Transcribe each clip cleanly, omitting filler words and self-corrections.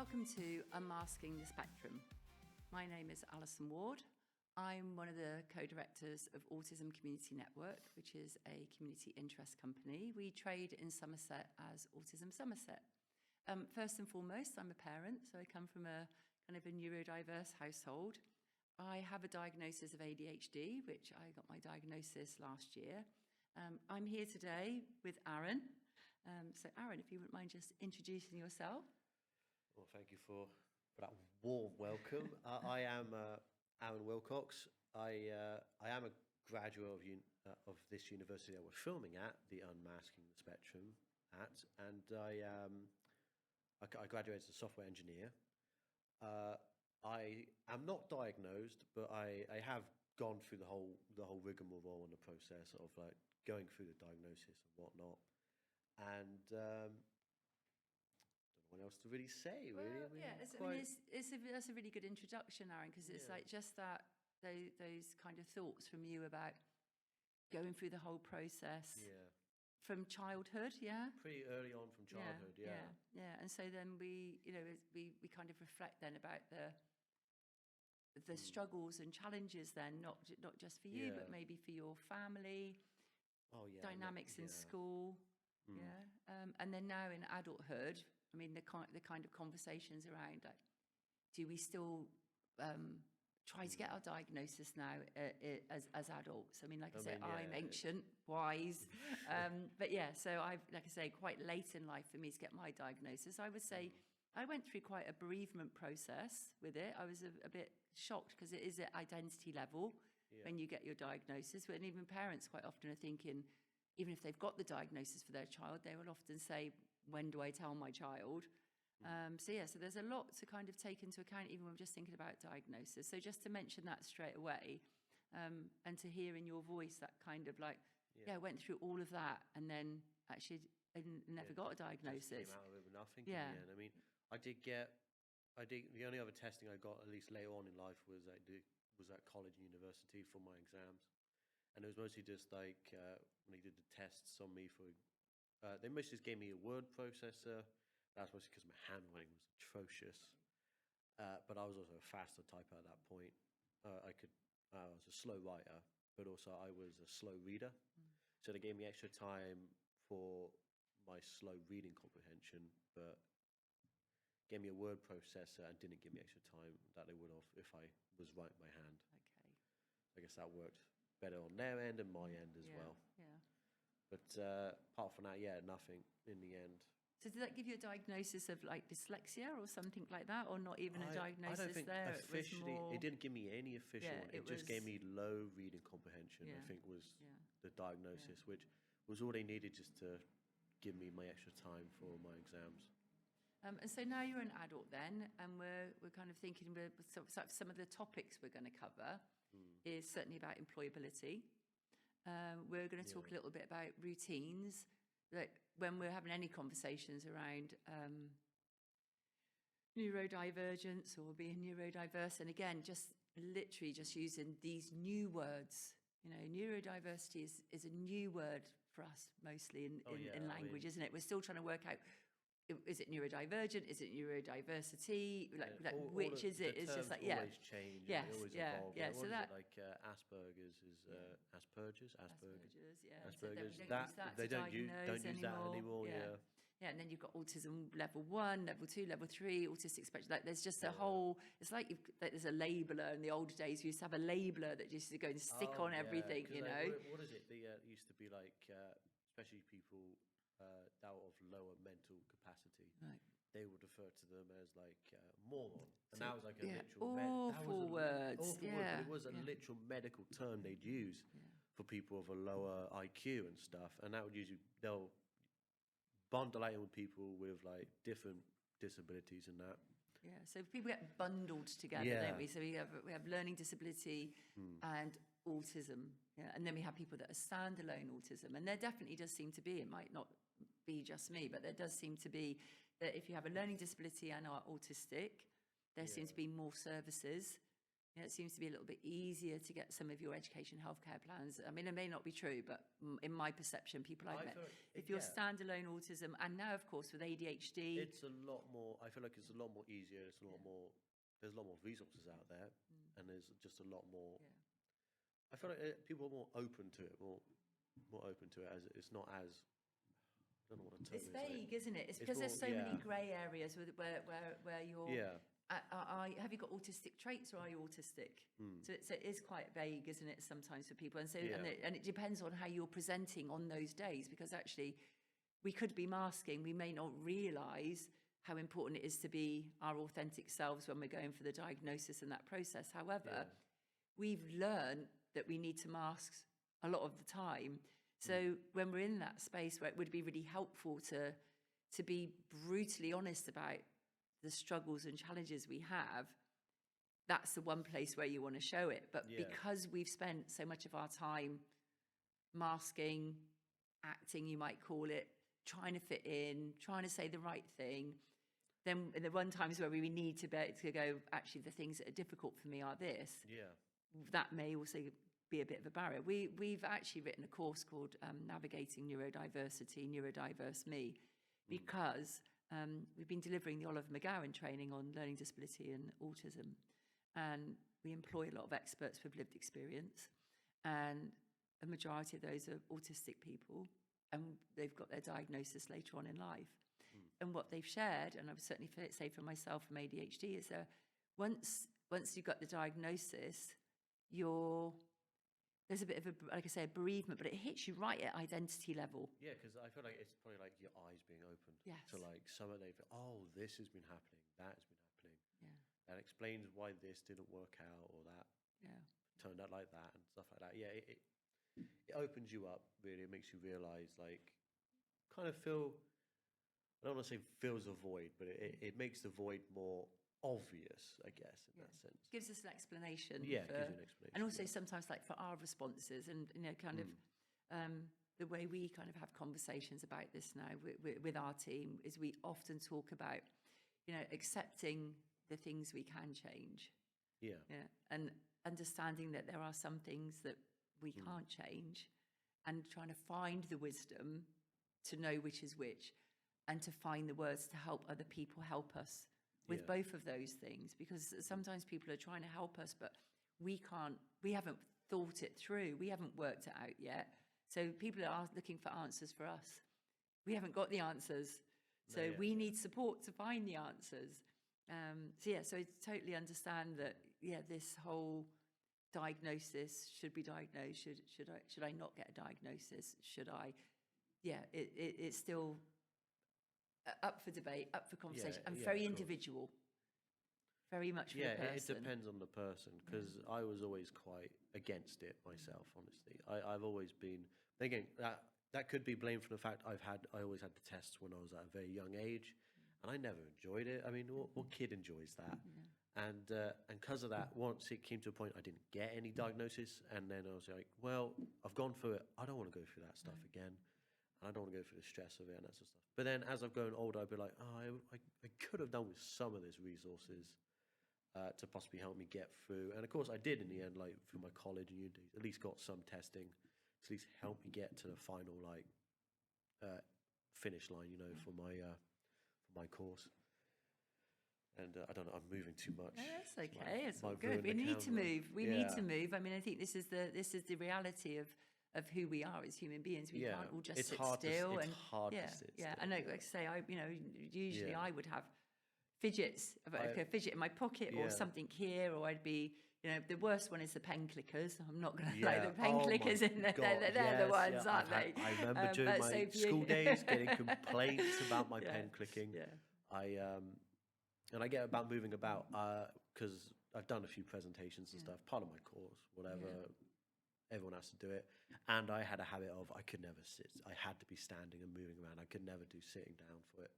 Welcome to Unmasking the Spectrum. My name is Allison Ward. I'm one of the co-directors of Autism Community Network, which is a community interest company. We trade in Somerset as Autism Somerset. First and foremost, I'm a parent, so I come from a kind of a neurodiverse household. I have a diagnosis of ADHD, which I got my diagnosis last year. I'm here today with Aaron. So Aaron, if you wouldn't mind just introducing yourself. Well, thank you for that warm welcome. I am Aaron Willcox. I am a graduate of this university that we're filming at, the Unmasking the Spectrum at, and I graduated as a software engineer. I am not diagnosed, but I have gone through the whole rigmarole and the process of like going through the diagnosis and whatnot, and don't know what else to really say. Really, that's a really good introduction, Aaron, because it's like just that those kind of thoughts from you about going through the whole process. Yeah. From childhood, yeah? Pretty early on from childhood, yeah. And so then we kind of reflect then about the struggles and challenges then, not just for you, but maybe for your family, dynamics in school, and then now in adulthood, I mean, the kind of conversations around, like, do we still try to get our diagnosis now as adults? I mean, like I say, I'm ancient, wise, but yeah, so I've, like I say, quite late in life for me to get my diagnosis. I would say I went through quite a bereavement process with it. I was a bit shocked because it is at identity level when you get your diagnosis, and even parents quite often are thinking, even if they've got the diagnosis for their child, they will often say, when do I tell my child? So there's a lot to kind of take into account, even when we're just thinking about diagnosis. So just to mention that straight away, and to hear in your voice that kind of like, went through all of that and then actually never got a diagnosis. Just came out of it with nothing in the end. I mean, the only other testing I got, at least later on in life, was at college and university for my exams. And it was mostly just like when they did the tests on me they mostly just gave me a word processor. That's mostly because my handwriting was atrocious. But I was also a faster typer at that point. I was a slow writer, but also I was a slow reader. So they gave me extra time for my slow reading comprehension, but gave me a word processor and didn't give me extra time that they would have if I was writing by hand. Okay. I guess that worked better on their end and my end as well. Yeah. But apart from that, nothing in the end. So did that give you a diagnosis of like dyslexia or something like that, or not even a diagnosis? I don't think there? officially, it didn't give me any official one. It just gave me low reading comprehension, I think was the diagnosis, which was all they needed just to give me my extra time for my exams. And so now you're an adult then, and we're kind of thinking some of the topics we're going to cover is certainly about employability. We're going to talk a little bit about routines, like when we're having any conversations around neurodivergence or being neurodiverse. And again, just literally just using these new words. You know, neurodiversity is a new word for us mostly in language, isn't it? We're still trying to work out, is it neurodivergent? Is it neurodiversity? Which is it? It's just like, always change. Yes, always evolve. yeah. So that like Asperger's is Asperger's. Yeah. Asperger's. So they don't use that anymore. Yeah, and then you've got autism level 1, level 2, level 3, autistic spectrum. Like there's just a whole. It's like there's a labeler. In the old days, we used to have a labeler that used to go and stick on everything. You know. What is it? It used to be like, especially people that were of lower mental capacity. Right. They would refer to them as like moron, and that was like a literal awful words. Awful word, but it was a literal medical term they'd use for people of a lower IQ and stuff, and that would usually they'll bundle out with people with like different disabilities and that. Yeah, so people get bundled together, don't we? So we have learning disability and autism, and then we have people that are standalone autism, and there definitely does seem to be. It might not be just me, but there does seem to be that if you have a learning disability and are autistic, there seems to be more services You know, it seems to be a little bit easier to get some of your education healthcare plans. I mean, it may not be true, but in my perception, people I've met, if you're standalone autism, and now, of course, with ADHD... It's a lot more, I feel like it's a lot more easier, it's a lot more, there's a lot more resources out there, and there's just a lot more... I feel like people are more open to it, more open to it, as it's not as... I don't know what a term It's vague, isn't it? It's because there's so many grey areas where you're... Yeah. Have you got autistic traits, or are you autistic? So it is quite vague, isn't it, sometimes for people? And so and it depends on how you're presenting on those days, because actually we could be masking. We may not realise how important it is to be our authentic selves when we're going for the diagnosis and that process. However, we've learned that we need to mask a lot of the time. So when we're in that space where it would be really helpful to be brutally honest about the struggles and challenges we have, that's the one place where you want to show it. But because we've spent so much of our time masking, acting, you might call it, trying to fit in, trying to say the right thing, then the one times where we need to go, actually, the things that are difficult for me are this. That may also be a bit of a barrier. We've actually written a course called Navigating Neurodiversity, Neurodiverse Me, because we've been delivering the Oliver McGowan training on learning disability and autism, and we employ a lot of experts with lived experience, and a majority of those are autistic people, and they've got their diagnosis later on in life. And what they've shared, and I would certainly say for myself from ADHD, is that once you've got the diagnosis, there's a bit of a, like I say, a bereavement, but it hits you right at identity level. Yeah, because I feel like it's probably like your eyes being opened to like some of this has been happening, that has been happening. That explains why this didn't work out, or that turned out like that, and stuff like that. Yeah, it opens you up, really. It makes you realise, like, kind of feel, I don't want to say fills a void, but it makes the void more obvious, I guess, in that sense. Gives us an explanation. Yeah, gives you an explanation. And also sometimes, like, for our responses, and, you know, kind of the way we kind of have conversations about this now with our team is we often talk about, you know, accepting the things we can change. And understanding that there are some things that we can't change, and trying to find the wisdom to know which is which, and to find the words to help other people help us with both of those things, because sometimes people are trying to help us, but we haven't thought it through. We haven't worked it out yet. So people are looking for answers for us. We haven't got the answers. So we need support to find the answers. So I totally understand that, this whole diagnosis, should be diagnosed, should I not get a diagnosis? Should I? It's still up for debate, up for conversation, and very individual. Very much for the person. It depends on the person, because I was always quite against it myself, honestly. I've always been, again, that could be blamed for the fact I always had the tests when I was at a very young age, and I never enjoyed it. I mean, what kid enjoys that? And because of that, once it came to a point I didn't get any diagnosis, and then I was like, well, I've gone through it, I don't want to go through that stuff again. I don't want to go through the stress of it and that sort of stuff. But then as I've grown older, I'd be like, I could have done with some of these resources to possibly help me get through. And of course I did in the end, like through my college and uni, at least got some testing to at least help me get to the final finish line, you know, for my course. And I don't know, I'm moving too much. No, that's okay. It's all good. We need to move. We need to move. I mean, I think this is the reality of who we are as human beings. We can't all just sit still. It's hard to sit still. I know, like I say, usually I would have fidgets, a fidget in my pocket or something here, or I'd be, the worst one is the pen clickers. I'm not going to lie, the pen clickers in there, they're the ones, aren't they? I remember during my school days getting complaints about my pen clicking. And I get about moving about because I've done a few presentations and stuff, part of my course, whatever. Everyone has to do it. And I had a habit of, I could never sit. I had to be standing and moving around. I could never do sitting down for it.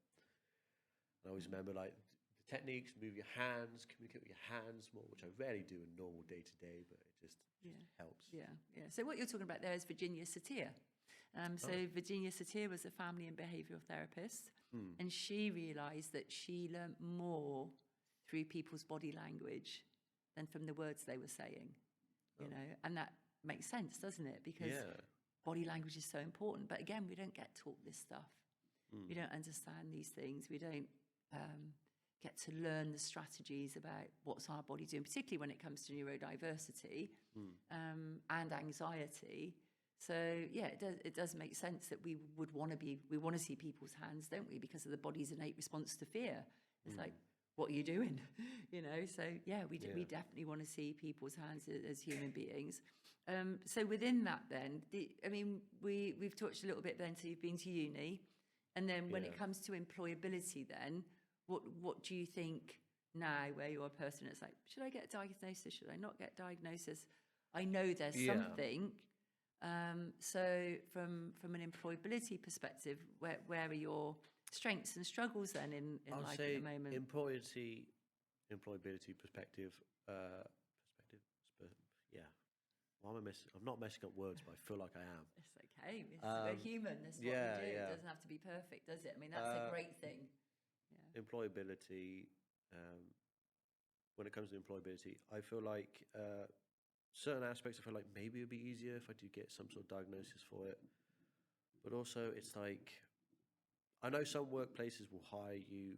And I always remember, like, the techniques, move your hands, communicate with your hands more, which I rarely do in normal day-to-day, but it just helps. So what you're talking about there is Virginia Satir. Virginia Satir was a family and behavioural therapist, and she realised that she learnt more through people's body language than from the words they were saying, you know, and that makes sense, doesn't it? Because body language is so important. But again, we don't get taught this stuff. We don't understand these things. We don't get to learn the strategies about what's our body doing, particularly when it comes to neurodiversity and anxiety. So yeah, it does make sense that we want to see people's hands, don't we? Because of the body's innate response to fear. It's like, what are you doing? You know, so yeah, we definitely want to see people's hands as human beings. So within that then, we've touched a little bit then, so you've been to uni. And then when it comes to employability then, what do you think now, where you're a person that's like, should I get a diagnosis? Should I not get diagnosis? I know there's something. So from an employability perspective, where are your strengths and struggles then in life at the moment? Employability perspective, Why am I I'm not messing up words, but I feel like I am. It's okay. We're human. That's what we do. It doesn't have to be perfect, does it? I mean, that's a great thing. Yeah. Employability. When it comes to employability, I feel like certain aspects, I feel like maybe it'd be easier if I do get some sort of diagnosis for it. But also, it's like, I know some workplaces will hire you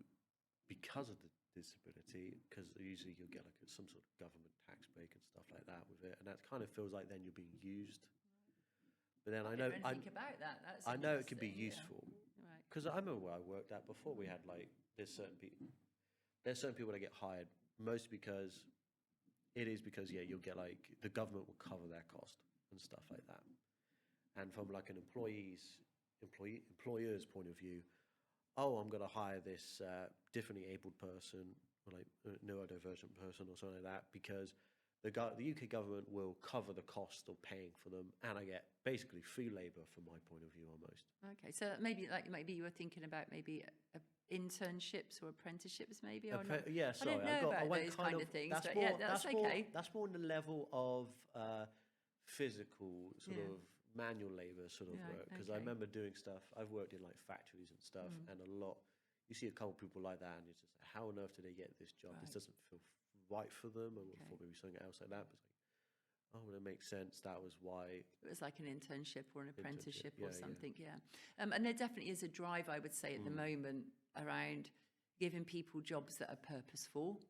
because of the disability, because usually you'll get like some sort of government tax break and stuff like that with it, and that kind of feels like then you're being used. But then I know think about that. That's I know it can be useful because I remember where I worked at before. We had like there's certain people that get hired mostly because you'll get like the government will cover their cost and stuff like that, and from like an employer's point of view, I'm going to hire this differently abled person or like neurodivergent person or something like that because the UK government will cover the cost of paying for them, and I get basically free labour from my point of view almost. Okay, so maybe you were thinking about maybe internships or apprenticeships, maybe. Or not? Yeah, sorry, I went those kind of things. That's but more, yeah, that's okay. That's more on the level of physical sort of manual labour sort of work, because I remember doing stuff. I've worked in like factories and stuff, and a lot. You see a couple of people like that, and you're just like, how on earth did they get this job? This doesn't feel right for them. I would have thought maybe something else like that. But it's like, well, it makes sense. That was why it was like an internship or an apprenticeship or something. Yeah. And there definitely is a drive, I would say, at the moment around giving people jobs that are purposeful.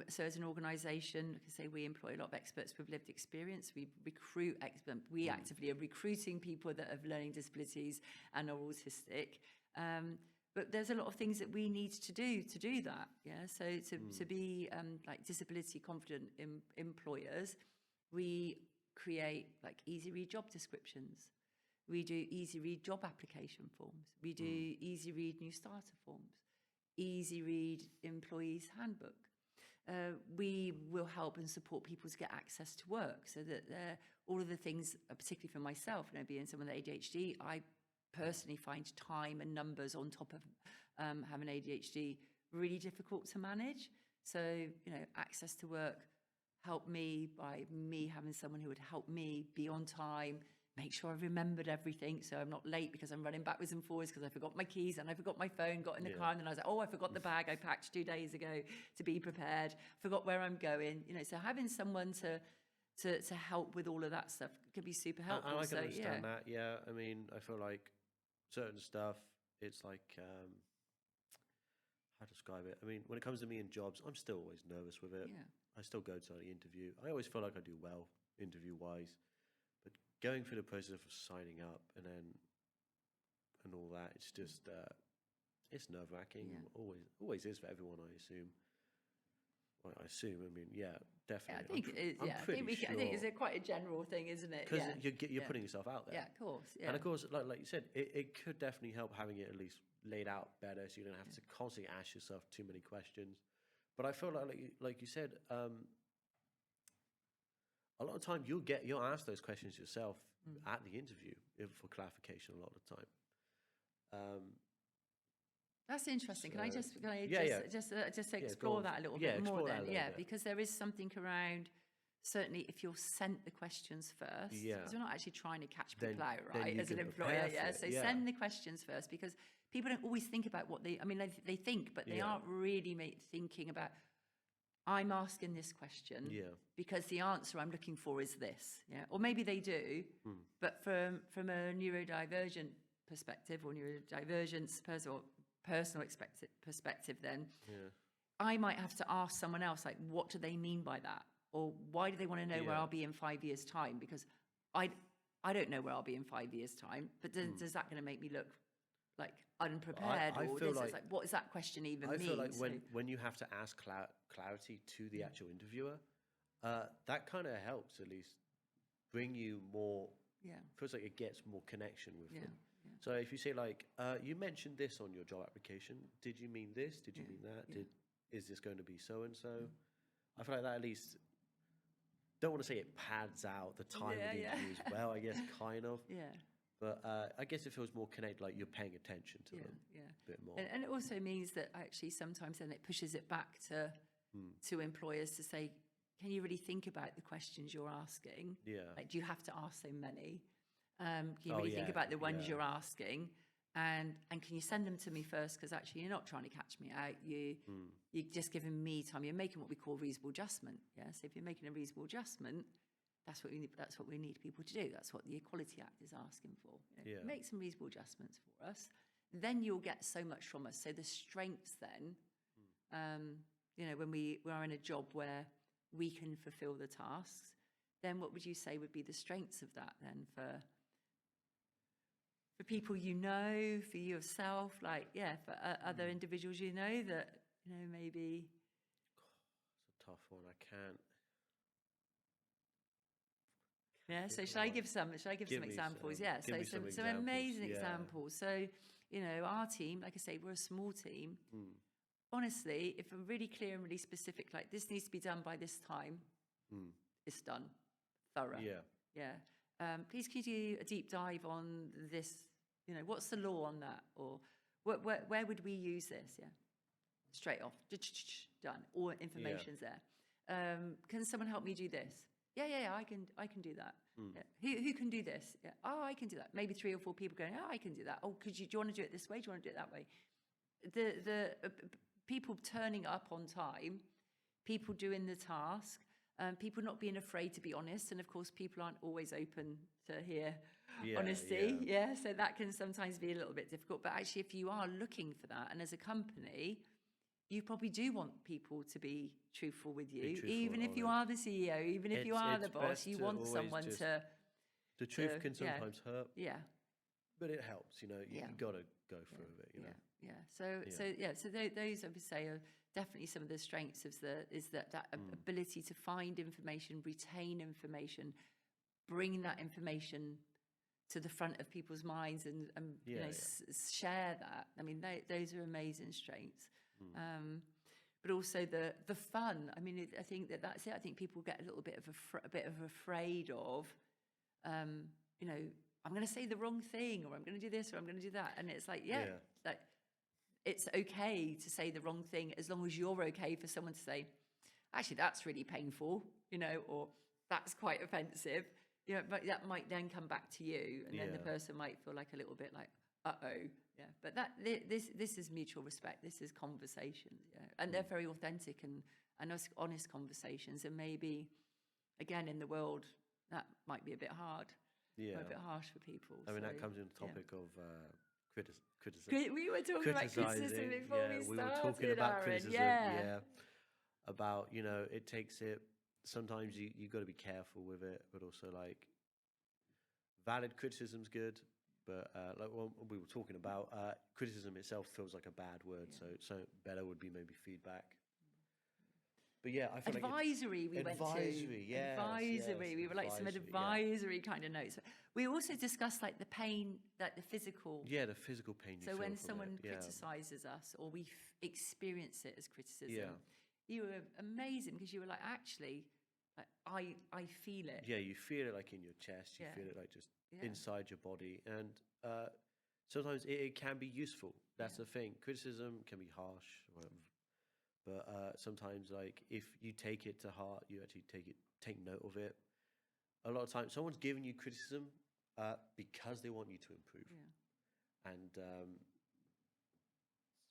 So as an organisation, like I say, we employ a lot of experts with lived experience. We recruit experts. We actively are recruiting people that have learning disabilities and are autistic. But there's a lot of things that we need to do that. Yeah. So to be like disability confident employers, we create like easy read job descriptions. We do easy read job application forms. We do easy read new starter forms. Easy read employees handbook. We will help and support people to get access to work, so that all of the things, particularly for myself, being someone with ADHD, I personally find time and numbers on top of having ADHD really difficult to manage. So access to work helped me by me having someone who would help me be on time, make sure I remembered everything so I'm not late because I'm running backwards and forwards because I forgot my keys and I forgot my phone, got in the car, and then I was like, I forgot the bag I packed 2 days ago to be prepared, forgot where I'm going. So having someone to help with all of that stuff could be super helpful. And I can understand that. Yeah, I mean, I feel like certain stuff, it's like, how to describe it? I mean, when it comes to me in jobs, I'm still always nervous with it. Yeah. I still go to the interview. I always feel like I do well interview-wise. But going through the process of signing up and all that, it's just, it's nerve-wracking. Yeah. Always is for everyone, I assume. Well, I mean, yeah, definitely. Yeah, I think it's quite a general thing, isn't it? Because you're putting yourself out there. Yeah, of course. Yeah. And of course, like you said, it could definitely help having it at least laid out better, so you don't have to constantly ask yourself too many questions. But I feel like you said, a lot of time you'll ask those questions yourself at the interview for clarification. A lot of the time. That's interesting. Can I just explore that a little bit more then? Because there is something around, certainly if you're sent the questions first, because we're not actually trying to catch people out, right, as an employer. Send the questions first, because people don't always think about what they think, but they aren't really thinking about I'm asking this question because the answer I'm looking for is this. Yeah. Or maybe they do, but from a neurodivergent perspective or neurodivergence personal perspective, then I might have to ask someone else, like, what do they mean by that? Or why do they want to know where I'll be in 5 years' time? Because I don't know where I'll be in 5 years' time, but does that going to make me look like unprepared? I feel like, what does that question even mean? I feel like when you have to ask clarity to the actual interviewer, that kind of helps at least bring you more, feels like it gets more connection with them. So if you say like, you mentioned this on your job application, did you mean this? Did you mean that? Is this going to be so-and-so? I feel like that at least, don't want to say it pads out the time of the interview as well, I guess, kind of. But I guess it feels more connected, like you're paying attention to them a bit more. And it also means that actually sometimes then it pushes it back to employers to say, can you really think about the questions you're asking? Like, do you have to ask so many? Can you really think about the ones you're asking? And can you send them to me first? Because actually, you're not trying to catch me out. You're just giving me time. You're making what we call reasonable adjustment. Yeah. So if you're making a reasonable adjustment, that's what we need people to do. That's what the Equality Act is asking for. You know, make some reasonable adjustments for us. Then you'll get so much from us. So the strengths then, you know, when we are in a job where we can fulfill the tasks, then what would you say would be the strengths of that then for people you know, for yourself, like, for other individuals you know that, you know, maybe... It's a tough one. I can't... Yeah, so should I give some examples? Some amazing examples. So, you know, our team, like I say, we're a small team. Honestly, if I'm really clear and really specific, like this needs to be done by this time, it's done. Thorough. Please could you do a deep dive on this? You know, what's the law on that? Or where would we use this? Straight off, done. All information's there. Can someone help me do this? I can do that. Who can do this? I can do that. Maybe 3 or 4 people going, I can do that. Oh, do you want to do it this way? Do you want to do it that way? The people turning up on time, people doing the task, people not being afraid to be honest. And of course, people aren't always open to hear honesty. So that can sometimes be a little bit difficult. But actually, if you are looking for that, and as a company, you probably do want people to be truthful with you, even if you are the CEO, even if you are the boss, you want someone to... The truth can sometimes hurt. But it helps, you know, you got to go through it, you know. So those I would say are definitely some of the strengths of that ability to find information, retain information, bring that information to the front of people's minds and you know, share that. I mean, those are amazing strengths. But also the fun. I mean, I think that's it. I think people get a little bit of afraid of, you know, I'm going to say the wrong thing, or I'm going to do this, or I'm going to do that. And it's like, like it's okay to say the wrong thing as long as you're okay for someone to say, actually, that's really painful, you know, or that's quite offensive. You know, but that might then come back to you, and then the person might feel like a little bit like, uh-oh. But this is mutual respect. This is conversations, and they're very authentic and honest conversations. And maybe, again, in the world, that might be a bit hard, a bit harsh for people. I mean, that comes into the topic of criticism. We were talking about criticism before we started, we were talking about Aaron. criticism, about, you know, it takes it. Sometimes you got to be careful with it, but also like valid criticism's good. But like what we were talking about, criticism itself feels like a bad word. So better would be maybe feedback. But I feel advisory. Like advisory. We were like some advisory kind of notes. We also discussed like the pain, like the physical. The physical pain. So when someone criticizes us, or we experience it as criticism, you were amazing because you were like, actually, like, I feel it. You feel it like in your chest. You feel it like just inside your body, and sometimes it can be useful. That's the thing. Criticism can be harsh, but sometimes, like, if you take it to heart, you actually take note of it. A lot of times, someone's giving you criticism because they want you to improve,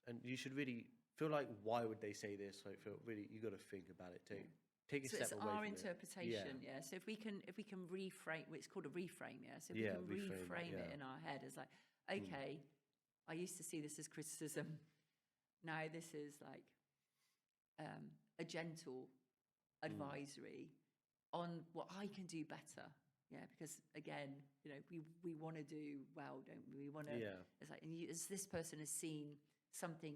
and you should really feel like, why would they say this? Like, feel really, you got to think about it. Take a So step it's away our from interpretation, it. So if we can reframe, it's called a reframe, So if we can reframe it in our head as like, okay, I used to see this as criticism. Now this is like a gentle advisory on what I can do better. Because again, we want to do well, don't we? We want to. It's like, and as this person has seen something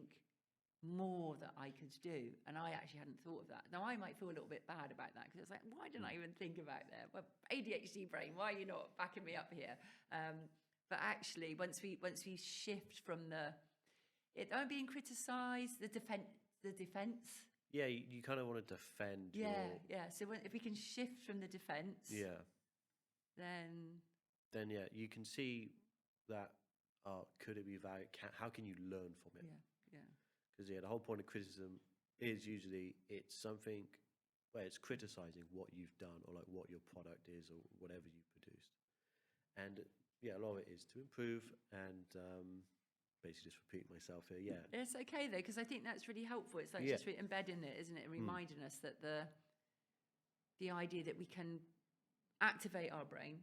more that I could do, and I actually hadn't thought of that. Now I might feel a little bit bad about that, because it's like, why didn't I even think about that? Well, ADHD brain, why are you not backing me up here? But actually, once we shift from I'm being criticised, the defence. Yeah, you kind of want to defend. So if we can shift from the defence, then you can see that. Could it be valid? How can you learn from it? Because the whole point of criticism is usually it's something where it's criticizing what you've done, or like what your product is, or whatever you've produced. And a lot of it is to improve. And basically just repeating myself here. It's okay though, because I think that's really helpful. It's like just embedding it, isn't it, and reminding us that the idea that we can activate our brain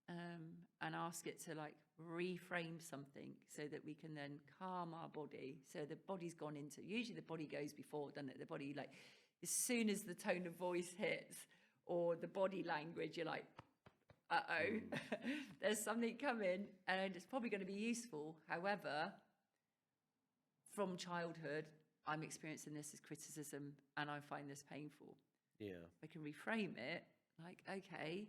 and ask it to like reframe something, so that we can then calm our body. So the body's gone into, usually the body goes before, doesn't it? The body, like, as soon as the tone of voice hits or the body language, you're like, there's something coming, and it's probably going to be useful. However, from childhood, I'm experiencing this as criticism, and I find this painful. I can reframe it like, okay,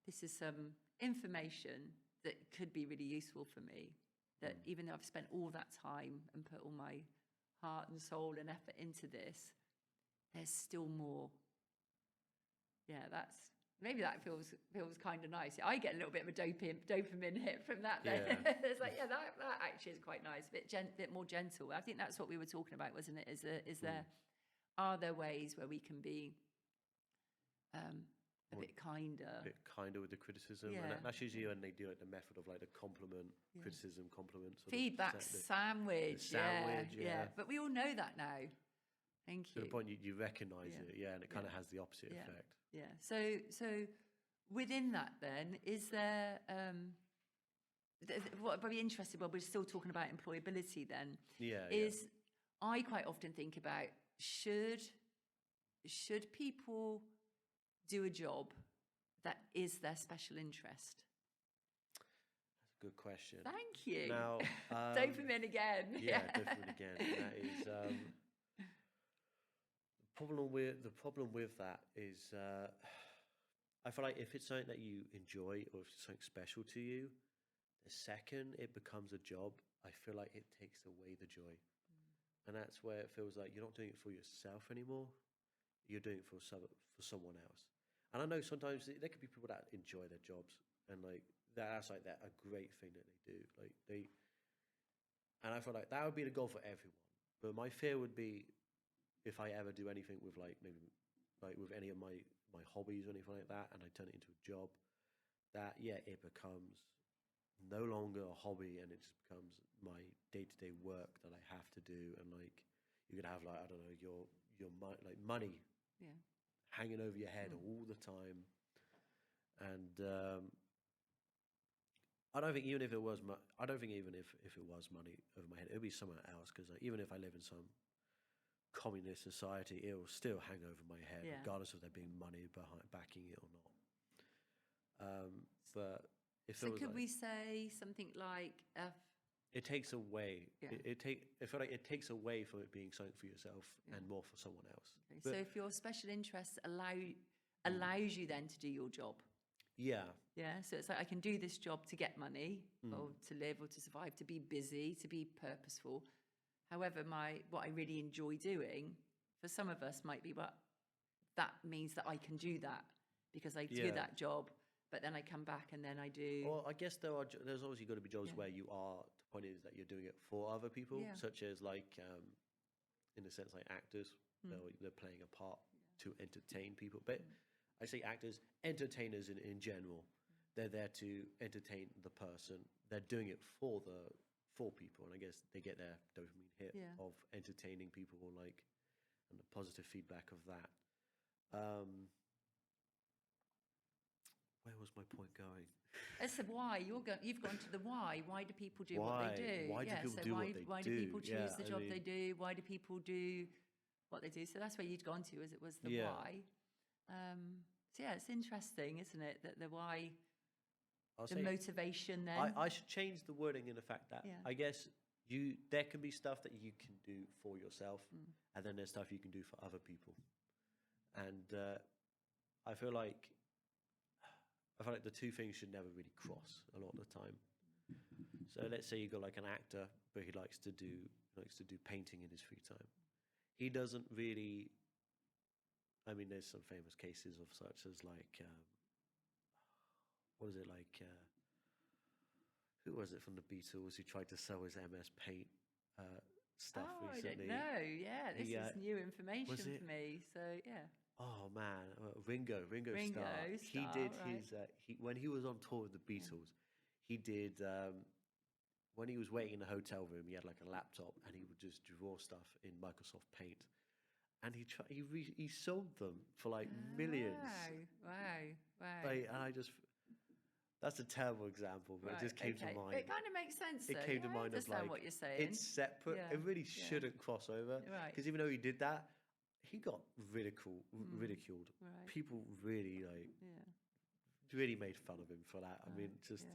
this is some information that could be really useful for me, that even though I've spent all that time and put all my heart and soul and effort into this, there's still more. Maybe that feels kind of nice. I get a little bit of a dopamine hit from that then. It's like, that actually is quite nice, a bit more gentle. I think that's what we were talking about, wasn't it? Are there ways where we can be a bit kinder with the criticism? And that's usually when they do like the method of like the compliment, criticism, compliment, feedback sandwich. But we all know that now. Thank you. To the point you recognise it, and it kind of has the opposite effect. So within that, then, is there what I'd be interested? Well, we're still talking about employability. Then, I quite often think about should people do a job that is their special interest? That's a good question. Thank you. Now, dopamine again. Dopamine again. That is the problem with that is I feel like if it's something that you enjoy, or if it's something special to you, the second it becomes a job, I feel like it takes away the joy. And that's where it feels like you're not doing it for yourself anymore. You're doing it for someone else. And I know sometimes there could be people that enjoy their jobs, and like that's like a great thing that they do. And I feel like that would be the goal for everyone. But my fear would be, if I ever do anything with maybe with any of my hobbies or anything like that, and I turn it into a job, that it becomes no longer a hobby, and it just becomes my day-to-day work that I have to do. And like you could have I don't know, your money hanging over your head all the time. And I don't think even if it was money over my head, it would be somewhere else. Because even if I live in some communist society, it will still hang over my head, regardless of there being money backing it or not. But could we say something like it takes away. I feel like it takes away from it being something for yourself and more for someone else. Okay. So if your special interests allows you then to do your job. So it's like, I can do this job to get money, or to live, or to survive, to be busy, to be purposeful. However, what I really enjoy doing, for some of us, might be that means that I can do that because I do that job, but then I come back and then I do. Well, I guess there's obviously got to be jobs where you are. The point is that you're doing it for other people, such as in a sense, like actors. They're playing a part to entertain people. But I say actors, entertainers in general. They're there to entertain the person. They're doing it for for people, and I guess they get their dopamine hit of entertaining people, like, and the positive feedback of that. Where was my point going? It's the why. You've gone to the why. Why do people do what they do? Why do people do what they do? Why do people choose the job they do? Why do people do what they do? So that's where you'd gone to, as it was the why. So yeah, it's interesting, isn't it? That the why, the motivation. Then I should change the wording in the fact that I guess there can be stuff that you can do for yourself, and then there's stuff you can do for other people, and I feel like the two things should never really cross a lot of the time. So let's say you got like an actor, but he likes to do painting in his free time. He doesn't really. I mean, there's some famous cases of such as like, what is it like? Who was it from the Beatles who tried to sell his MS Paint stuff recently? I don't know. Yeah, this is new information for me. So yeah. Oh man, Ringo Starr. He did his when he was on tour with the Beatles. He did when he was waiting in the hotel room. He had like a laptop, and he would just draw stuff in Microsoft Paint, and he sold them for like millions. Wow. Like, and I just. That's a terrible example, but it just came to mind. It kind of makes sense. It came to mind of like, what you're saying. It's separate. It really shouldn't cross over. Because even though he did that, he got ridiculed. Right. People really really made fun of him for that. I mean, just.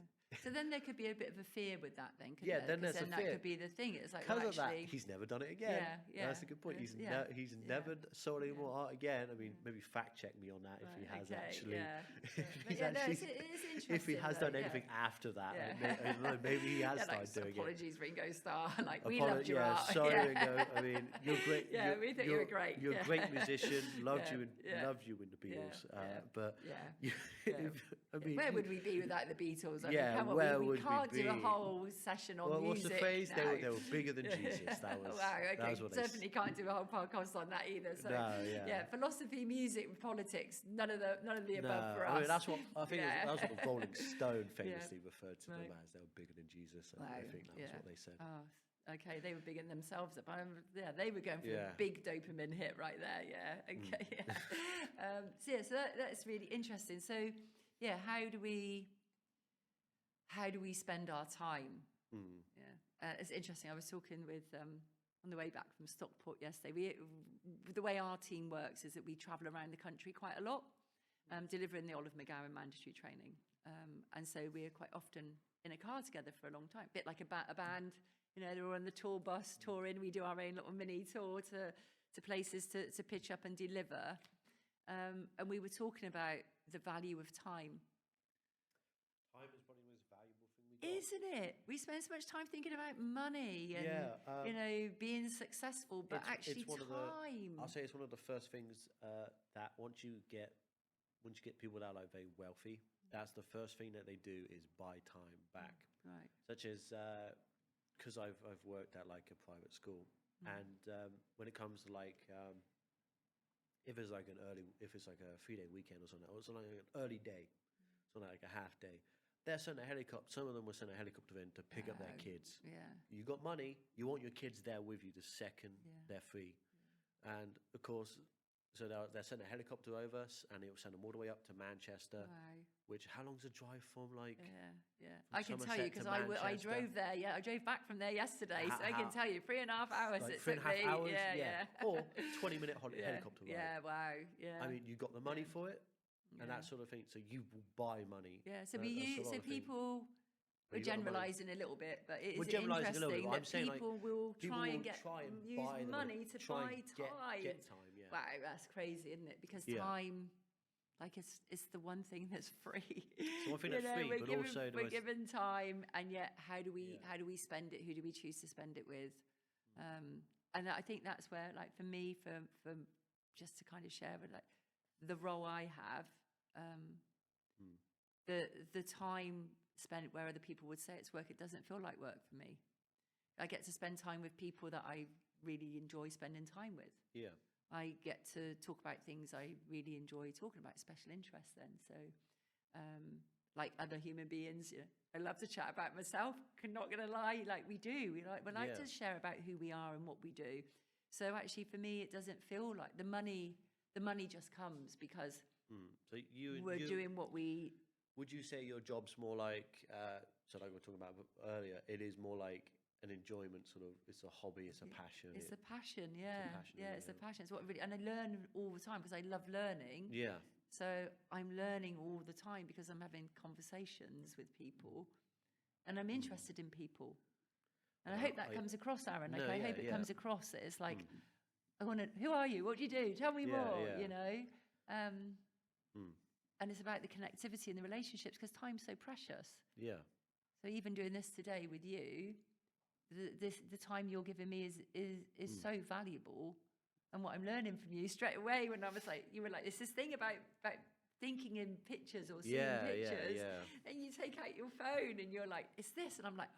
So then there could be a bit of a fear with that then, couldn't there? Then there's a fear. That could be the thing. It's like, because of that, he's never done it again. That's a good point. He's never sold any more art again. I mean, maybe fact check me on that if he has actually. If he has done anything after that, I don't know, maybe he has started doing apologies, it. Ringo Starr. Like, we loved your art. Sorry, Ringo. I mean, you're great. We think you were great. You're a great musician. Loved you in the Beatles. But I mean, where would we be without the Beatles? I mean, we can't do a whole session on music. What's the phrase? No. They were bigger than Jesus. That was wow. Okay, that was what definitely can't do a whole podcast on that either. So philosophy, music, politics, none of the above for us. I mean, that's what I think. That's what the Rolling Stone famously referred to them as. They were bigger than Jesus. I think that's what they said. Oh. Okay, they were bigging themselves up. They were going for a big dopamine hit right there. Yeah. Okay. So that's really interesting. So how do we spend our time? It's interesting. I was talking with on the way back from Stockport yesterday. The way our team works is that we travel around the country quite a lot, delivering the Olive McGowan mandatory training, and so we're quite often in a car together for a long time, a bit like a band. You know, they're all on the tour bus touring. We do our own little mini tour to places to pitch up and deliver. And we were talking about the value of time. Time is probably the most valuable thing we got. Isn't it? We spend so much time thinking about money and being successful, but actually time. I'll say it's one of the first things that once you get people that are like very wealthy, that's the first thing that they do is buy time back. Right. Such as because I've worked at like a private school, and when it comes to like if it's like a 3-day weekend or something, or it's like an early day, something like a half day, they're sent a helicopter. Some of them were sent a helicopter in to pick up their kids. Yeah. You got money, you want your kids there with you the second they're free, and of course. So they're sending a helicopter over, and it will send them all the way up to Manchester. Wow. Which, how long's a drive from, like? I can tell you because I drove there. Yeah, I drove back from there yesterday, so I can tell you 3.5 hours like it took me. 3.5 hours, or 20-minute helicopter ride. Yeah, wow, yeah. I mean, you got the money for it, and that sort of thing. So you will buy money. Yeah. So people. We're generalising a little bit, but it is I'm interesting that saying, people will try and use money to buy time. Get time, yeah. Wow, that's crazy, isn't it? Because time, like, it's the one thing that's free. It's one thing that's free, but also we're given time, and yet how do we spend it? Who do we choose to spend it with? And I think that's where, like, for me, for just to kind of share with, like, the role I have, the time spent where other people would say it's work, it doesn't feel like work for me. I get to spend time with people that I really enjoy spending time with. Yeah. I get to talk about things I really enjoy talking about, special interest then. So like other human beings. I love to chat about myself. I'm not going to lie, like we do. We like to share about who we are and what we do. So actually, for me, it doesn't feel like the money just comes because So we're doing what we. Would you say your job's more like, so like we were talking about earlier, it is more like an enjoyment sort of, it's a hobby, it's a passion. It's a passion, yeah. It's a passion. It's what really, and I learn all the time because I love learning. Yeah. So I'm learning all the time because I'm having conversations with people and I'm interested in people. And I hope that comes across, Aaron. Like, I hope it comes across that it's like, who are you? What do you do? Tell me more, you know? And it's about the connectivity and the relationships because time's so precious. Yeah. So even doing this today with you, the time you're giving me is so valuable. And what I'm learning from you straight away when I was like, you were like, it's this thing about thinking in pictures or seeing pictures. And you take out your phone and you're like, it's this. And I'm like,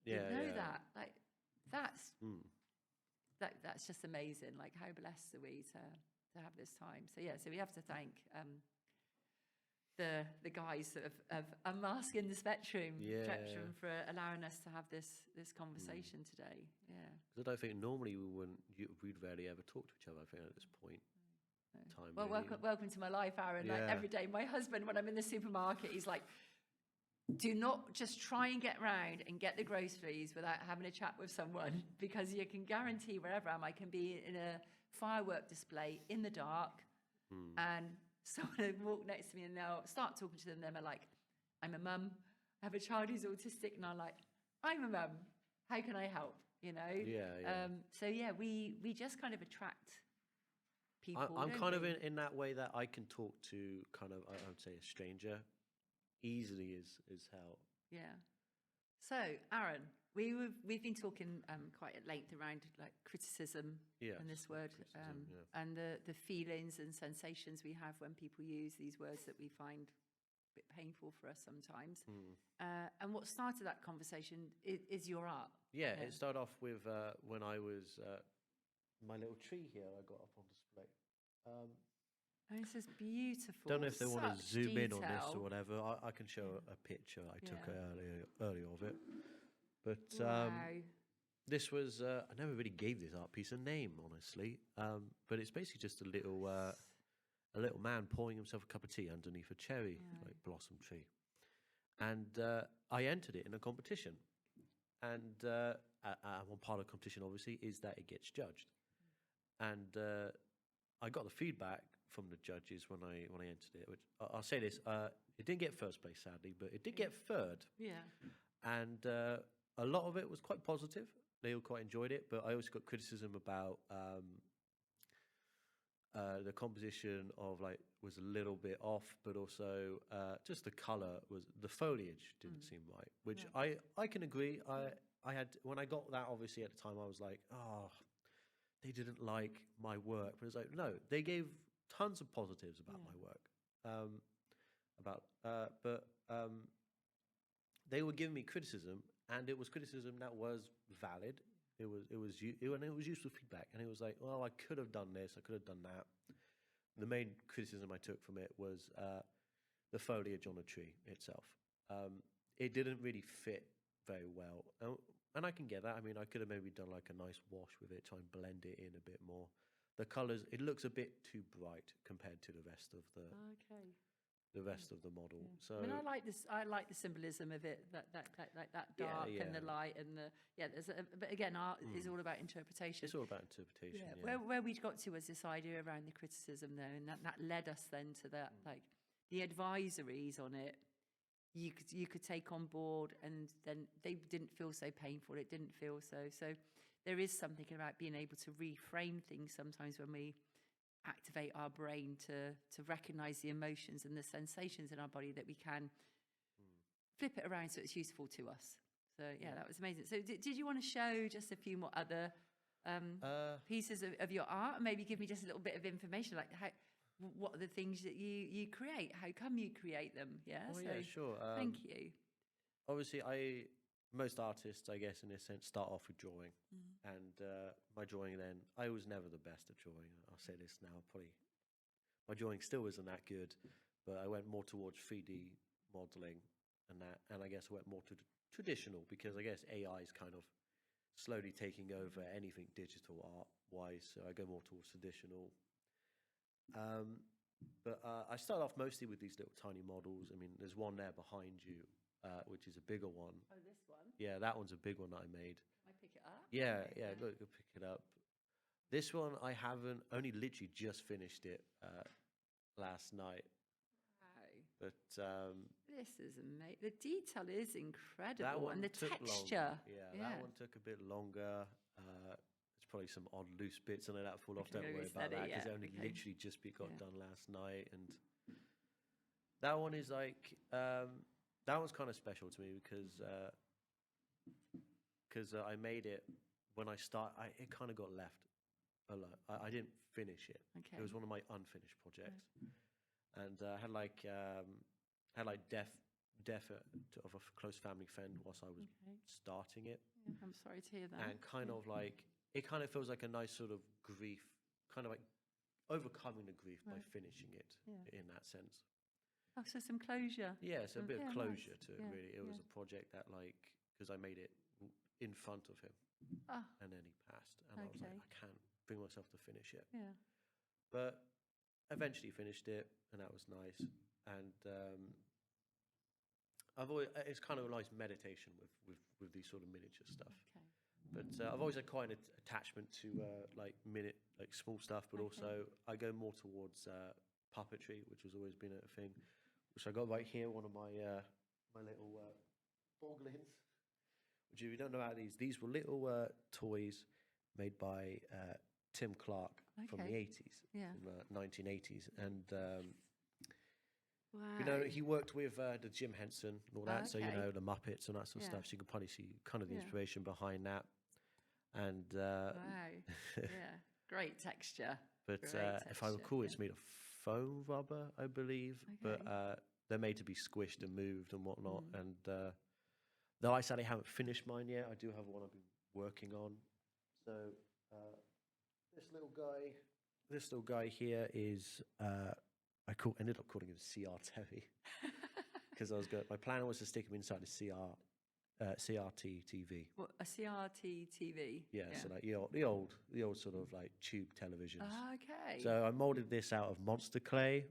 didn't know that. Like, that's just amazing. Like, how blessed are we to have this time? So so we have to thank the guys of Unmasking the Spectrum for allowing us to have this conversation today. Yeah. Because I don't think normally we'd rarely ever talk to each other, I think, at this point. No. Well, welcome to my life, Aaron. Like every day, my husband, when I'm in the supermarket, he's like, do not just try and get round and get the groceries without having a chat with someone, because you can guarantee wherever I can be in a firework display in the dark and someone will walk next to me and they'll start talking to them. They're like, I'm a mum, I have a child who's autistic, and I'm like, I'm a mum, how can I help? You know? So we just kind of attract people. I'm kind of in that way that I can talk to kind of, I would say, a stranger easily as hell. Yeah. So, Aaron, we've been talking quite at length around like criticism and this word, and the feelings and sensations we have when people use these words that we find a bit painful for us sometimes. And what started that conversation is your art. Yeah, it started off with when I was my little tree here I got up on display. This is beautiful. Don't know if they want to zoom in on this or detail. whatever. I can show a picture I took earlier of it. But this was I never really gave this art piece a name, honestly. But it's basically just a little man pouring himself a cup of tea underneath a cherry like blossom tree, and I entered it in a competition. And one part of the competition, obviously, is that it gets judged. And I got the feedback from the judges when I entered it, which I'll say this, it didn't get first place, sadly, but it did get third. Yeah. And a lot of it was quite positive. They all quite enjoyed it, but I also got criticism about the composition of was a little bit off, but also just the color the foliage didn't seem right, which I can agree. I had, when I got that, obviously at the time I was like, they didn't like my work, but it's like, no, they gave tons of positives about my work. But they were giving me criticism, and it was criticism that was valid. It was useful feedback, and it was like, well, I could have done this, I could have done that. The main criticism I took from it was the foliage on the tree itself. It didn't really fit very well, and I can get that. I mean, I could have maybe done like a nice wash with it, try and blend it in a bit more. The colors, it looks a bit too bright compared to the rest of the model. Yeah. So I mean, I like this. I like the symbolism of it, that dark and the light and the but again, art is all about interpretation. It's all about interpretation. Yeah. Where we got to was this idea around the criticism, though, and that led us then to that the advisories on it. You could take on board, and then they didn't feel so painful. It didn't feel so. There is something about being able to reframe things sometimes when we activate our brain to recognize the emotions and the sensations in our body, that we can flip it around so it's useful to us. So that was amazing. So did you want to show just a few more other pieces of your art, and maybe give me just a little bit of information, like what are the things that you create? How come you create them? Yeah. Oh, yeah, sure. Thank you. Obviously, most artists, I guess, in a sense, start off with drawing. And my drawing then, I was never the best at drawing. I'll say this now, my drawing still isn't that good, but I went more towards 3D modeling and that, and I guess I went more to traditional because I guess AI is kind of slowly taking over anything digital art wise, so I go more towards traditional. But I started off mostly with these little tiny models. I mean, there's one there behind you, which is a bigger one. Oh, this one. Yeah, that one's a big one that I made. Can I pick it up? Yeah, yeah, look, go pick it up. This one I haven't, only literally just finished it last night. Wow. But This is amazing. The detail is that incredible, one and the took texture. longer. Yeah, that one took a bit longer. There's probably some odd loose bits on it that fall off. Don't Okay, worry about steady, that because yeah, it only okay. literally just got Yeah. done last night. And that one is like, that one's kind of special to me because I made it when I it kind of got left alone. I didn't finish it. Okay. It was one of my unfinished projects, and had death of a close family friend whilst I was starting it, Yeah, I'm sorry to hear that. and kind of like it kind of feels like a nice sort of grief, kind of like overcoming the grief by finishing it in that sense. Oh, so some closure. Yeah, so a bit of nice. closure to it. Yeah, Really, it was a project that because I made it in front of him, and then he passed, and I was like, I can't bring myself to finish it. Yeah. But eventually finished it, and that was nice. And it's kind of a nice meditation with these sort of miniature stuff. Okay. But I've always had quite an attachment to like small stuff, but also I go more towards puppetry, which has always been a thing. Which I got right here, one of my my little boglins. Which, if you don't know about these were little toys made by Tim Clark from the 80s, from the 1980s, and Wow. you know, he worked with the Jim Henson and all that, so you know the Muppets and that sort of stuff. So you can probably see kind of the inspiration behind that. And wow. Yeah. Great texture. But if I recall, it's made of foam rubber, I believe. Okay. But they're made to be squished and moved and whatnot. And though I sadly haven't finished mine yet, I do have one I've been working on. So this little guy here is ended up calling him CR Terry because my plan was to stick him inside a CRT TV. What, a CRT TV? Yeah, so like the old sort of like tube televisions. Okay. So I molded this out of monster clay.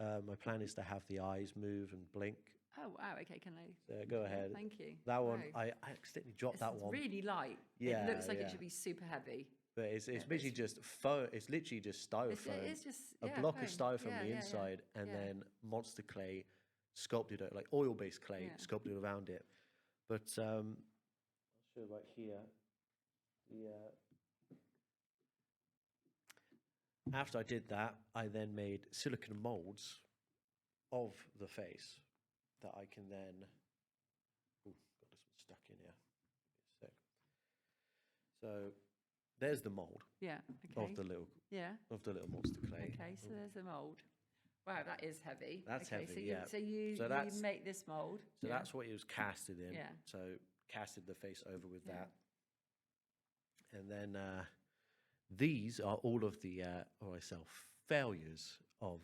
My plan is to have the eyes move and blink. Oh wow! Okay, can I? So go ahead. Thank you. That one, I accidentally dropped that one. It's really light. Yeah, it looks like it should be super heavy. But it's basically just foam. It's literally just styrofoam. It's just a block of foam. styrofoam on the inside, and then monster clay sculpted, like oil-based clay sculpted around it. But I'll show right here. After I did that, I then made silicone molds of the face that I can then. Oh, got this one stuck in here. Give me a sec. So there's the mold. Yeah. Of the little monster clay. Okay, so there's a mold. Wow, that is heavy. That's heavy. So you make this mold. So that's what it was casted in. Yeah. So casted the face over with that, and then these are all of the failures of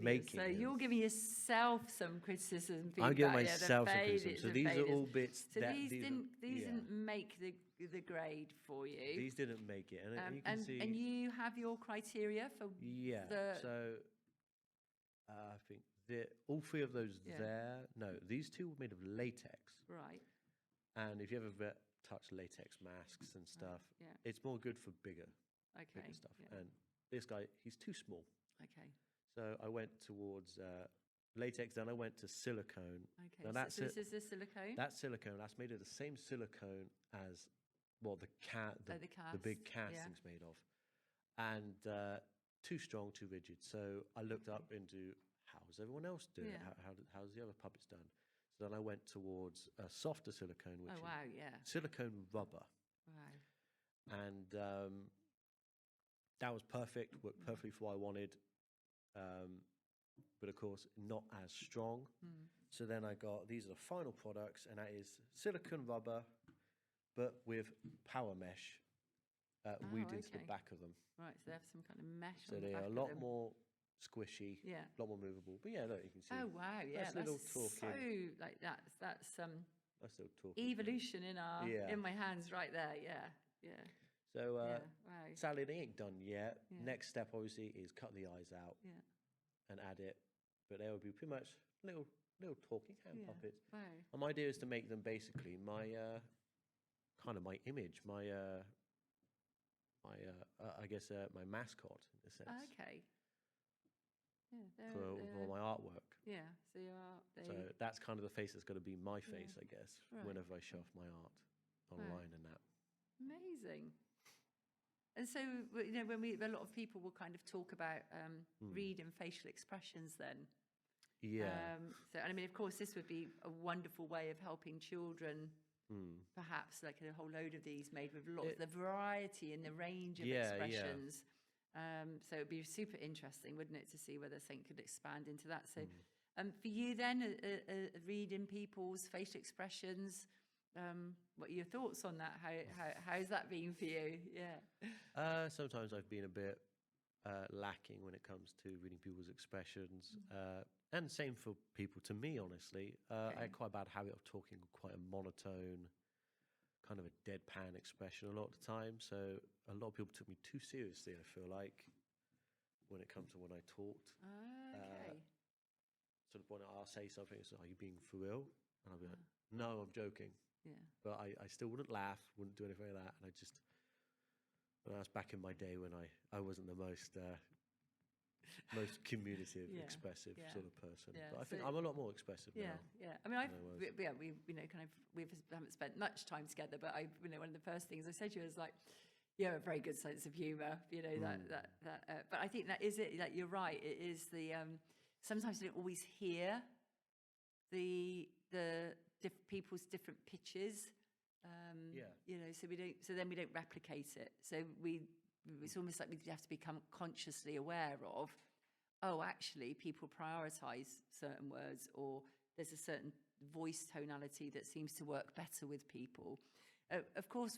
making. So you're giving yourself some criticism. I'm giving feedback. myself some criticism. So these are all bits. So that these didn't make the grade for you. These didn't make it, and you can see. And you have your criteria for So I think all three of those there. No, these two were made of latex. Right. And if you ever touch latex masks and stuff, it's more good for bigger stuff. Yeah. And this guy, he's too small. Okay. So I went towards latex, then I went to silicone. Okay, now so this is the silicone? That's silicone. That's made of the same silicone as, the big casting's made of. And too strong, too rigid. So I looked up into how's everyone else doing it? How's the other puppets done? So then I went towards a softer silicone, which is silicone rubber. Wow. And that was perfect, worked perfectly for what I wanted. But of course, not as strong. So then I got, these are the final products, and that is silicone rubber, but with power mesh weaved into the back of them. Right, so they have some kind of mesh so on the they back are of a lot them. more squishy, Yeah. a lot more movable. But yeah, look, you can see. Oh wow, yeah, That's little that's talking. so like that's That's little talking. evolution Yeah. in my hands right there. Yeah, yeah. So, Yeah, wow. sadly, they ain't done yet. Yeah. Next step, obviously, is cut the eyes out Yeah. and add it. But they will be pretty much little talking hand Yeah. puppets. Wow. And my idea is to make them basically my kind of my image, my I guess my mascot in a sense Okay. Yeah. for my artwork. Yeah. So you are. So that's kind of the face that's going to be my face, I guess, Right. whenever I show off my art online and that. Amazing. And so when a lot of people will kind of talk about reading facial expressions then. Yeah. So and I mean, of course, this would be a wonderful way of helping children. Perhaps like a whole load of these made with lots the variety and the range of expressions. So it'd be super interesting, wouldn't it, to see whether something could expand into that. So for you then, reading people's facial expressions, what are your thoughts on that? How's that been for you? Yeah. Sometimes I've been a bit lacking when it comes to reading people's expressions. And same for people, to me, honestly. I had quite a bad habit of talking quite a monotone, kind of a deadpan expression a lot of the time. So a lot of people took me too seriously, I feel like, when it comes to when I talked. Okay. To the point I'll say something, it's like, are you being for real? And I'll be like, no, I'm joking. Yeah. But I still wouldn't laugh, wouldn't do anything like that. And I just, when I was back in my day when I wasn't the most communicative, expressive sort of person. Yeah, but I think I'm a lot more expressive now. Yeah. I mean, we haven't spent much time together, but one of the first things I said to you was like, you have a very good sense of humour, but I think that is it. Like you're right. It is the sometimes you don't always hear the people's different pitches. So then we don't replicate it. So it's almost like we have to become consciously aware of, actually people prioritize certain words, or there's a certain voice tonality that seems to work better with people. Of course,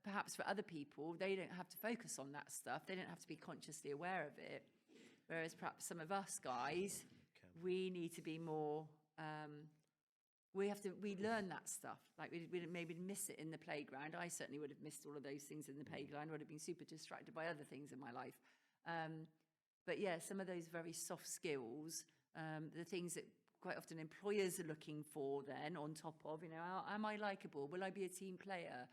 perhaps for other people, they don't have to focus on that stuff. They don't have to be consciously aware of it. Whereas perhaps some of us guys, we need to be more, we learn that stuff. Like we maybe miss it in the playground. I certainly would have missed all of those things in the playground. I would have been super distracted by other things in my life. But yeah, some of those very soft skills, the things that quite often employers are looking for then on top of, am I likable? Will I be a team player?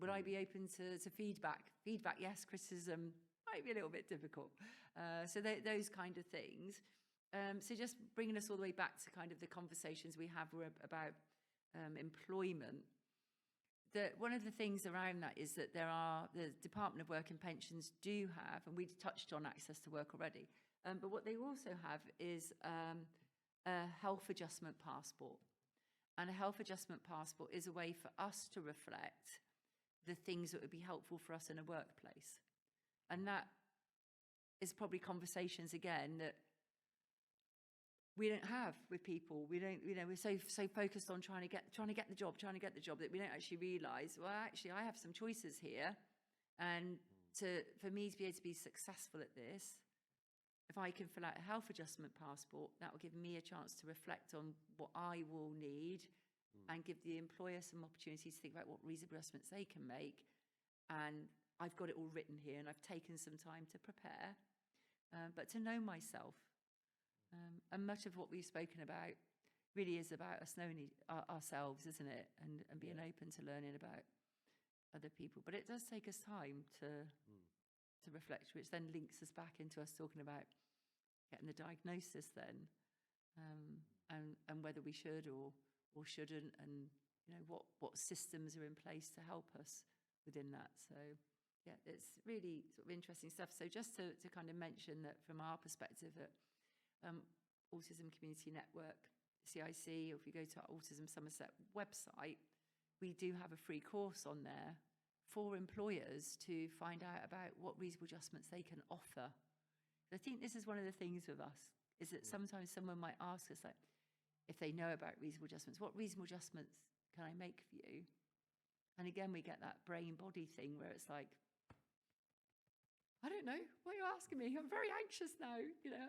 Will I be open to feedback? Feedback, yes. Criticism might be a little bit difficult. So those kind of things. So just bringing us all the way back to kind of the conversations we have about employment. One of the things around that is that the Department of Work and Pensions do have, and we touched on access to work already, but what they also have is a health adjustment passport. And a health adjustment passport is a way for us to reflect the things that would be helpful for us in a workplace. And that is probably conversations, again, that we don't have with people. We don't, we're so focused on trying to get the job that we don't actually realise, well, actually, I have some choices here. And for me to be able to be successful at this, if I can fill out a health adjustment passport, that will give me a chance to reflect on what I will need and give the employer some opportunities to think about what reasonable adjustments they can make. And I've got it all written here, and I've taken some time to prepare, but to know myself. And much of what we've spoken about really is about us knowing ourselves, isn't it? And being open to learning about other people. But it does take us time to reflect, which then links us back into us talking about getting the diagnosis then, and whether we should or shouldn't, and what systems are in place to help us within that. So yeah, it's really sort of interesting stuff. So just to kind of mention that from our perspective at Autism Community Network, CIC, or if you go to our Autism Somerset website, we do have a free course on there for employers to find out about what reasonable adjustments they can offer. I think this is one of the things with us, is that sometimes someone might ask us, like, if they know about reasonable adjustments, what reasonable adjustments can I make for you? And again, we get that brain-body thing where it's like, I don't know. Why are you asking me? I'm very anxious now. You know.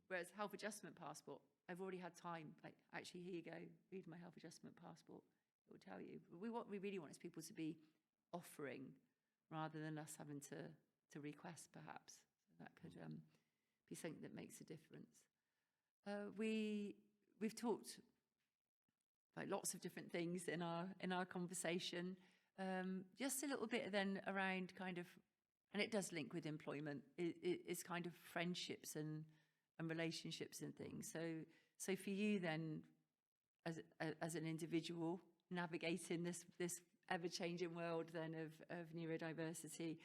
Whereas health adjustment passport, I've already had time. Like, actually, here you go. Read my health adjustment passport. It will tell you. But what we really want is people to be offering rather than us having to request, perhaps. So that could be something that makes a difference. We've talked like lots of different things in our conversation. Just a little bit then around kind of, and it does link with employment, it's kind of friendships and relationships and things. So for you then, as an individual navigating this ever-changing world then of neurodiversity,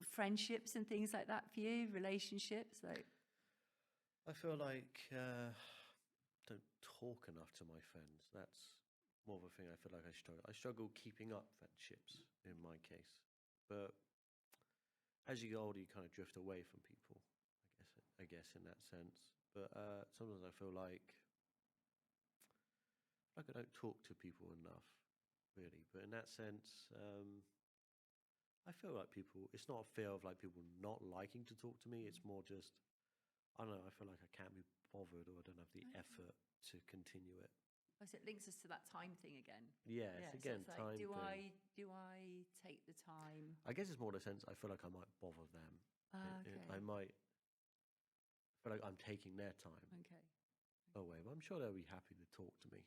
friendships and things like that for you, relationships, like. I feel like don't talk enough to my friends. That's more of a thing I feel like I struggle. I struggle keeping up friendships in my case. But as you get older, you kind of drift away from people, I guess in that sense. But sometimes I feel like I don't talk to people enough, really. But in that sense, I feel like people, it's not a fear of like people not liking to talk to me. It's more just, I don't know, I feel like I can't be bothered or I don't have the effort to continue it. So it links us to that time thing again. Yeah, it's again, so it's time like, thing. Do I take the time? I guess it's more the sense I feel like I might bother them. Okay. I feel like I'm taking their time away, but I'm sure they'll be happy to talk to me.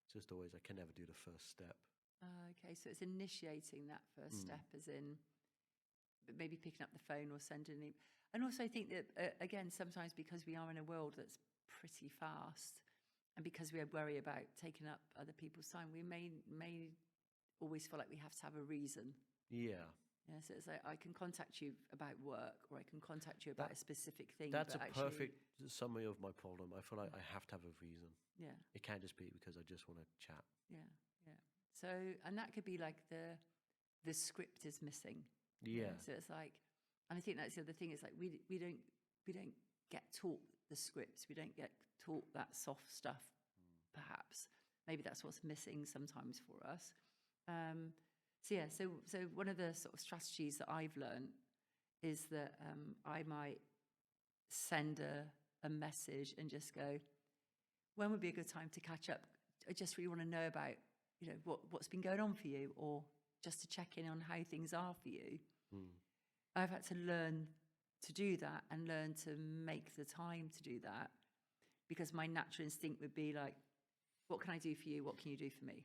It's just always, I can never do the first step. Okay, so it's initiating that first step, as in maybe picking up the phone or sending an email. And also I think that, again, sometimes because we are in a world that's pretty fast, and because we worry about taking up other people's time, we may always feel like we have to have a reason. Yeah. Yeah, so it's like, I can contact you about work, or I can contact you about a specific thing. That's a perfect summary of my problem. I feel like I have to have a reason. Yeah. It can't just be because I just want to chat. Yeah, yeah. So, and that could be like the script is missing. Yeah. So it's like, and I think that's the other thing. It's like we don't get taught the scripts. We don't get taught that soft stuff. Perhaps maybe that's what's missing sometimes for us. So one of the sort of strategies that I've learned is that I might send a message and just go, when would be a good time to catch up? I just really want to know about, you know, what's been going on for you, or just to check in on how things are for you. I've had to learn to do that and learn to make the time to do that, because my natural instinct would be like, what can I do for you? What can you do for me?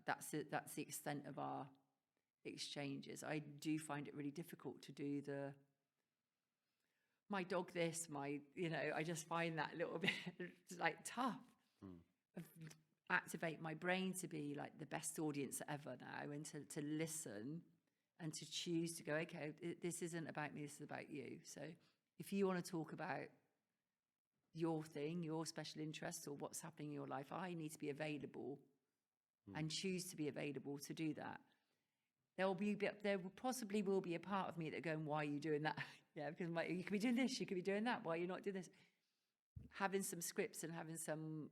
That's it. That's the extent of our exchanges. I do find it really difficult to do my dog this, I just find that a little bit like tough. Activate my brain to be like the best audience ever now, and to listen and to choose to go, okay, this isn't about me, this is about you. So if you want to talk about your thing, your special interest, or what's happening in your life, I need to be available and choose to be available to do that. There possibly will be a part of me that going, why are you doing that? Yeah, because you could be doing this, you could be doing that. Why are you not doing this? Having some scripts and having some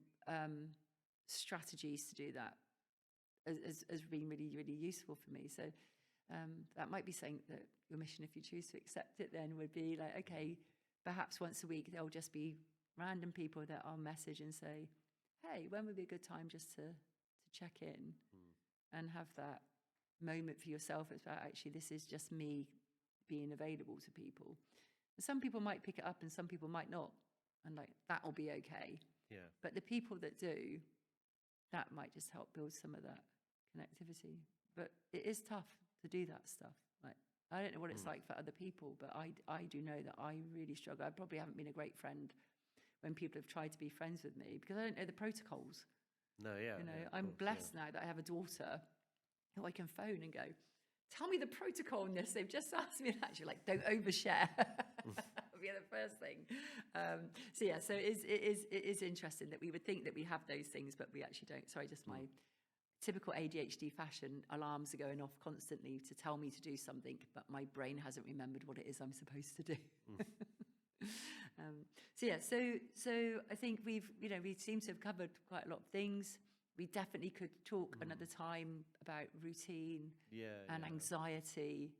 strategies to do that has been really, really useful for me. So that might be saying that your mission, if you choose to accept it, then would be like, okay, perhaps once a week there'll just be random people that I'll message and say, hey, when would be a good time just to check in and have that moment for yourself. It's about, actually, this is just me being available to people. And some people might pick it up and some people might not, and like that'll be okay. Yeah. But the people that do, that might just help build some of that connectivity. But it is tough to do that stuff. Like, I don't know what it's like for other people, but I do know that I really struggle. I probably haven't been a great friend when people have tried to be friends with me, because I don't know the protocols. No, yeah. You know, yeah, I'm course, blessed now that I have a daughter who I can phone and go, tell me the protocol on this. They've just asked me that. You're like, don't overshare. That'll be the first thing. So it is interesting that we would think that we have those things, but we actually don't. Sorry, just my typical ADHD fashion, alarms are going off constantly to tell me to do something, but my brain hasn't remembered what it is I'm supposed to do. So I think we seem to have covered quite a lot of things. we definitely could talk another time about routine and anxiety,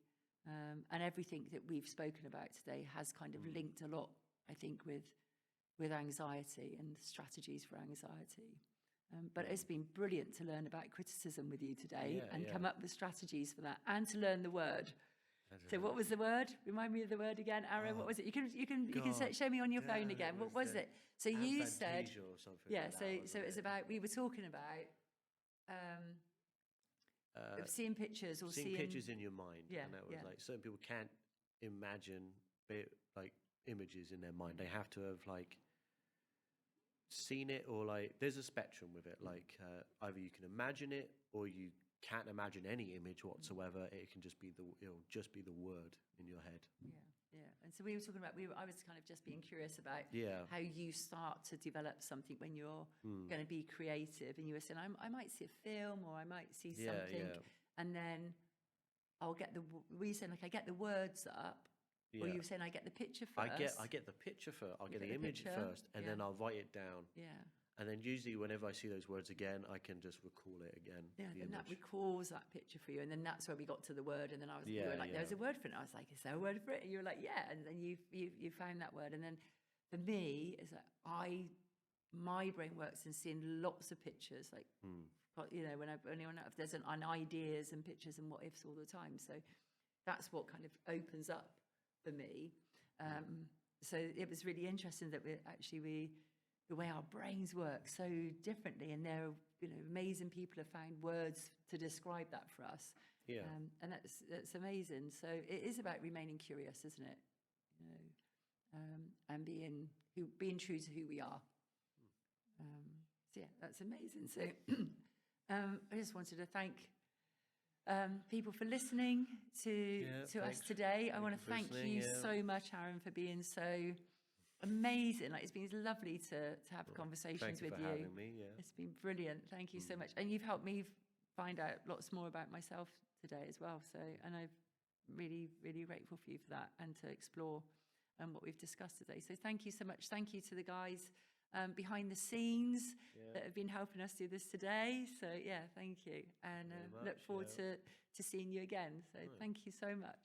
and everything that we've spoken about today has kind of linked a lot, I think, with anxiety and strategies for anxiety. But it's been brilliant to learn about criticism with you today and come up with strategies for that, and to learn the word. So what was the word? Remind me of the word again, Aaron. What was it? You can show me on your phone again. What was it? So you said, so it was about, we were talking about seeing pictures or seeing pictures in your mind. And that was like, certain people can't imagine like images in their mind. They have to have like seen it, or like there's a spectrum with it. Like either you can imagine it, or you can't imagine any image whatsoever. It can just be it'll just be the word in your head. And so we were talking about, I was kind of just being curious about how you start to develop something when you're going to be creative, and you were saying, I might see a film, or I might see something, and then I'll get were you saying like I get the words up, or you were saying I get the picture first? I get the picture first. I'll get the image first, and then I'll write it down. And then usually whenever I see those words again, I can just recall it again. And that recalls that picture for you. And then that's where we got to the word. And then you were like, there's a word for it. And I was like, is there a word for it? And you were like, yeah. And then you found that word. And then for me, is that my brain works in seeing lots of pictures, like, you know, when there's an ideas and pictures and what ifs all the time. So that's what kind of opens up for me. So it was really interesting that the way our brains work so differently, and there are, you know, amazing people have found words to describe that for us. And that's amazing. So it is about remaining curious, isn't it? You know, and being true to who we are. So yeah, that's amazing. So I just wanted to thank people for listening to us today. I want to thank you so much, Aaron, for being so amazing. Like, it's been lovely to have conversations with you. Having me, It's been brilliant. Thank you so much. And you've helped me find out lots more about myself today as well. So, and I'm really, really grateful for you for that, and to explore what we've discussed today. So thank you so much. Thank you to the guys behind the scenes that have been helping us do this today. So yeah, thank you. And look forward to seeing you again. So thank you so much.